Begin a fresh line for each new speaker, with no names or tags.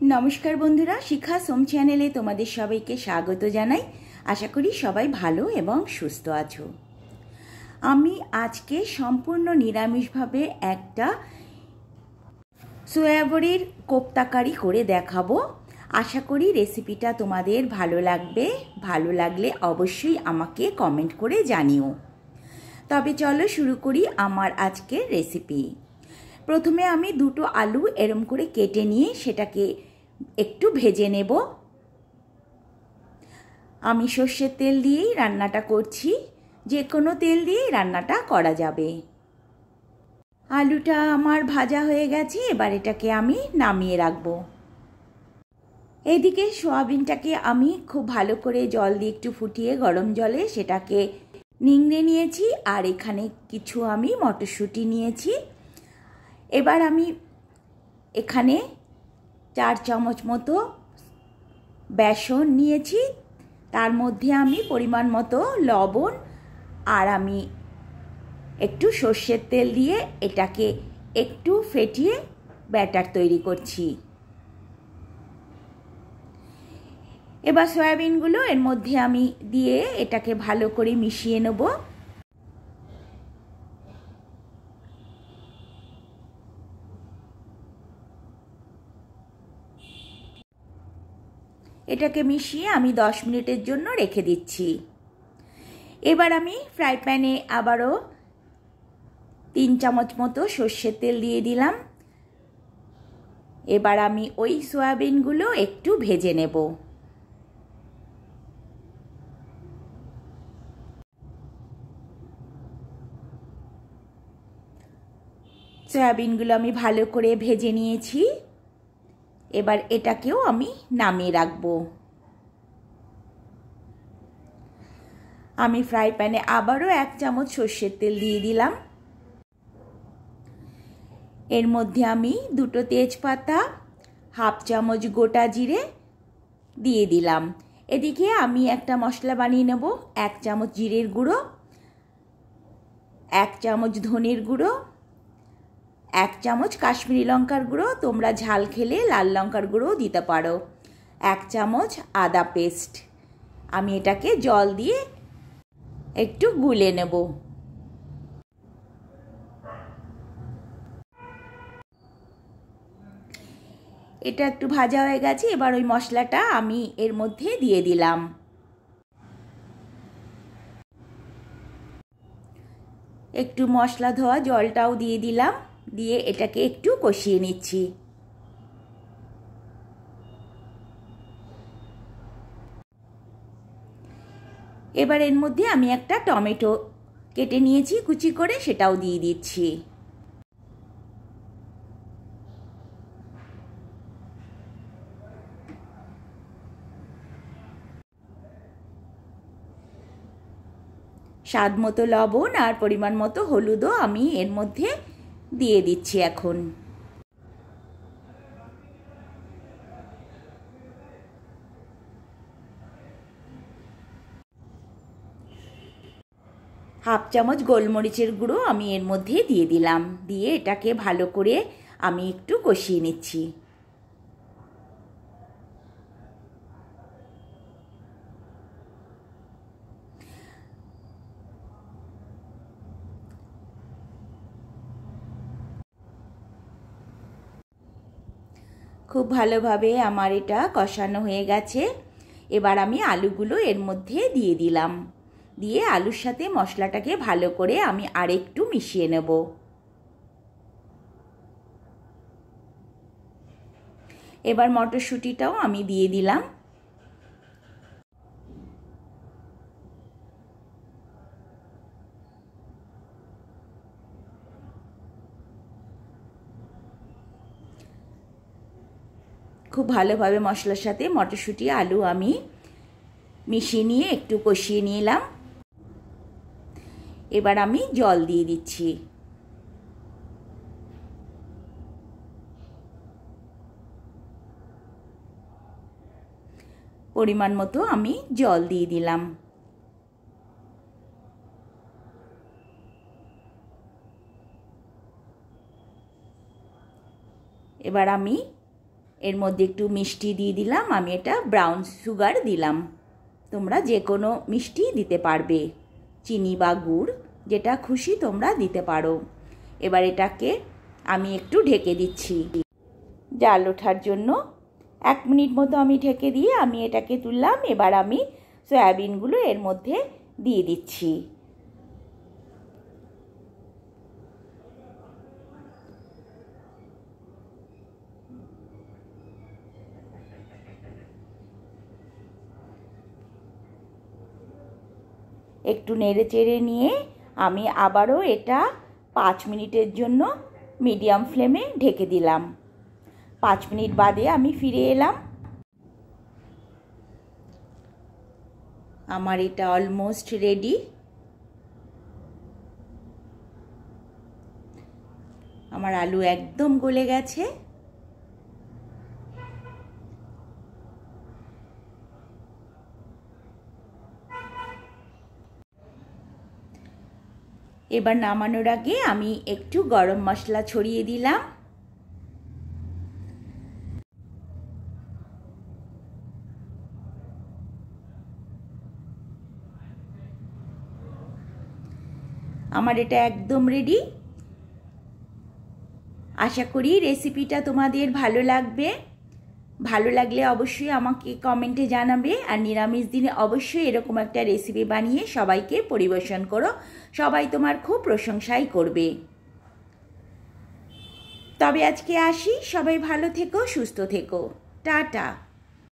नमस्कार बंधुरा शिखा सोम चैनेले तुम्हारे सबाइके स्वागत जानाई। आशा करी सबाई भालो एवं सुस्थ आछो। आमी आजके सम्पूर्ण निरामिषभावे एकटा सोयाबड़िर कोफ्ताकारी करे देखाबो। आशा करी रेसिपिटा तुम्हादेर भालो लागबे। भालो लागले अवश्यई आमाके कमेंट करे जानिओ। तबे चलो शुरू करी आमार आजकेर रेसिपि। प्रथमे आमी दुटो आलू एरम करे केटे निये सेटाके एकटू भेजे नेब। आमी सर्षेर तेल दिएई रान्नाटा करछि, जे कोनो तेल दिएई रान्नाटा करा जाबे। आलूटा आमार भाजा हये गेছে, एबार एटाके आमी नामिये राखबो। एदिके सोयाबिनटाके आमी खूब भालो करे जल दिए एकटू फुटिये गरम जले सेटाके निंगड़े निয়েছি আর এখানে কিছু আমি মটরশুঁটি নিয়েছি। এবার আমি এখানে 4 চামচ মতো বেসন নিয়েছি, তার মধ্যে আমি পরিমাণ মতো লবণ আর আমি একটু সরষের তেল দিয়ে এটাকে একটু ফেটিয়ে ব্যাটার তৈরি করছি। এবার সয়াবিনগুলো এর মধ্যে আমি দিয়ে এটাকে ভালো করে মিশিয়ে নেব। এটাকে মিশিয়ে আমি 10 মিনিটের জন্য রেখে দিচ্ছি। এবার আমি ফ্রাই প্যানে আবারও 3 চামচ মতো সরষের তেল দিয়ে দিলাম। এবার আমি ওই সয়াবিনগুলো একটু ভেজে নেব। সয়াবিনগুলো আমি ভালো করে ভেজে নিয়েছি। এবার এটাকেও আমি নামিয়ে রাখব। আমি ফ্রাই প্যানে আবারও 1 চামচ সরষের তেল দিয়ে দিলাম। এর মধ্যে আমি দুটো তেজপাতা, হাফ চামচ গোটা জিরে দিয়ে দিলাম। এদিকে আমি একটা মশলা বানিয়ে নেব। 1 চামচ জিরের গুঁড়ো, 1 চামচ ধনের গুঁড়ো, 1 চামচ কাশ্মীরি লঙ্কার গুঁড়ো, তোমরা ঝাল খেলে লাল লঙ্কার গুঁড়োও দিতে পারো, 1 চামচ আদা পেস্ট। আমি এটাকে জল দিয়ে একটু গুলে নেব। এটা একটু ভাজা হয়ে গেছে। এবার ওই মশলাটা আমি এর মধ্যে দিয়ে দিলাম। একটু মশলা ধোয়া জলটাও দিয়ে দিলাম, দিয়ে এটাকে একটু কষিয়ে নিচ্ছি। এবার এর মধ্যে আমি একটা টমেটো কেটে নিয়েছি কুচি করে, সেটাও দিয়ে দিচ্ছি। স্বাদ মতো লবণ আর পরিমাণ মতো হলুদও আমি এর মধ্যে দিয়ে দিচ্ছি এখন। হাফ চামচ গোলমরিচের গুঁড়ো আমি এর মধ্যে দিয়ে দিলাম, দিয়ে এটাকে ভালো করে আমি একটু কষিয়ে নিচ্ছি। খুব ভালোভাবে আমার এটা কষানো হয়ে গেছে। এবার আমি আলুগুলো এর মধ্যে দিয়ে দিলাম, দিয়ে আলুর সাথে মশলাটাকে ভালো করে আমি আরেকটু মিশিয়ে নেব। এবার মটরশুঁটিটাও আমি দিয়ে দিলাম। খুব ভালোভাবে মশলার সাথে মটরশুঁটি আলু আমি মিশিয়ে নিয়ে একটু কষিয়ে নিলাম। এবার আমি জল দিয়ে দিচ্ছি। পরিমাণ মতো আমি জল দিয়ে দিলাম। এবার আমি এর মধ্যে একটু মিষ্টি দিয়ে দিলাম, আমি এটা ব্রাউন সুগার দিলাম। তোমরা যে কোনো মিষ্টি দিতে পারবে, চিনি বা গুড় যেটা খুশি তোমরা দিতে পারো। এবার এটাকে আমি একটু ঢেকে দিচ্ছি জাল ওঠার জন্য। 1 মিনিট মতো আমি ঢেকে দিয়ে আমি এটাকে তুললাম। এবার আমি সয়াবিনগুলো এর মধ্যে দিয়ে দিচ্ছি। একটু নেড়ে চেড়ে নিয়ে আমি আবারও এটা 5 মিনিটের জন্য মিডিয়াম ফ্লেমে ঢেকে দিলাম। 5 মিনিট বাদে আমি ফিরে এলাম। আমার এটা অলমোস্ট রেডি। আমার আলু একদম গলে গেছে। এবার নামানোর আগে আমি একটু গরম মশলা ছড়িয়ে দিলাম। আমার এটা একদম রেডি। আশা করি রেসিপিটা তোমাদের ভালো লাগবে। ভালো লাগলে অবশ্যই আমাকে কমেন্টে জানাবে। আর নিরামিষ দিনে অবশ্যই এরকম একটা রেসিপি বানিয়ে সবাইকে পরিবেশন করো। সবাই তোমার খুব প্রশংসাই করবে। তবে আজকে আসি, সবাই ভালো থেকো, সুস্থ থেকো, টাটা।